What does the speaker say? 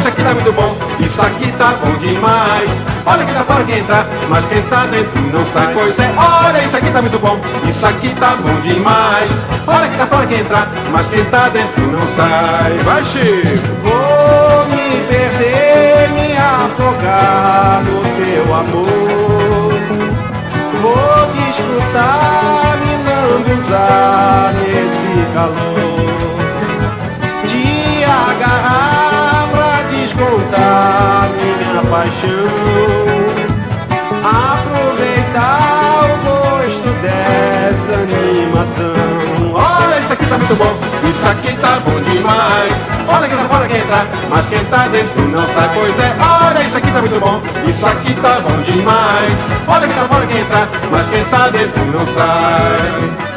isso aqui tá muito bom, isso aqui tá bom demais. Olha que tá fora que entra, mas quem tá dentro não sai. Pois é, olha, isso aqui tá muito bom, isso aqui tá bom demais. Olha que tá fora que entra, mas quem tá dentro não sai. Vai, Chico! Vou me perder, me afogar no teu amor. Vou te escutar, me lambuzar nesse calor. Te agarrar pra descontar minha paixão. Aproveitar o gosto dessa animação. Olha, isso aqui tá muito bom, isso aqui tá bom demais. Olha que tá fora que entra, mas quem tá dentro não sai. Pois é, olha, isso aqui tá muito bom, isso aqui tá bom demais. Olha que tá fora que entra, mas quem tá dentro não sai.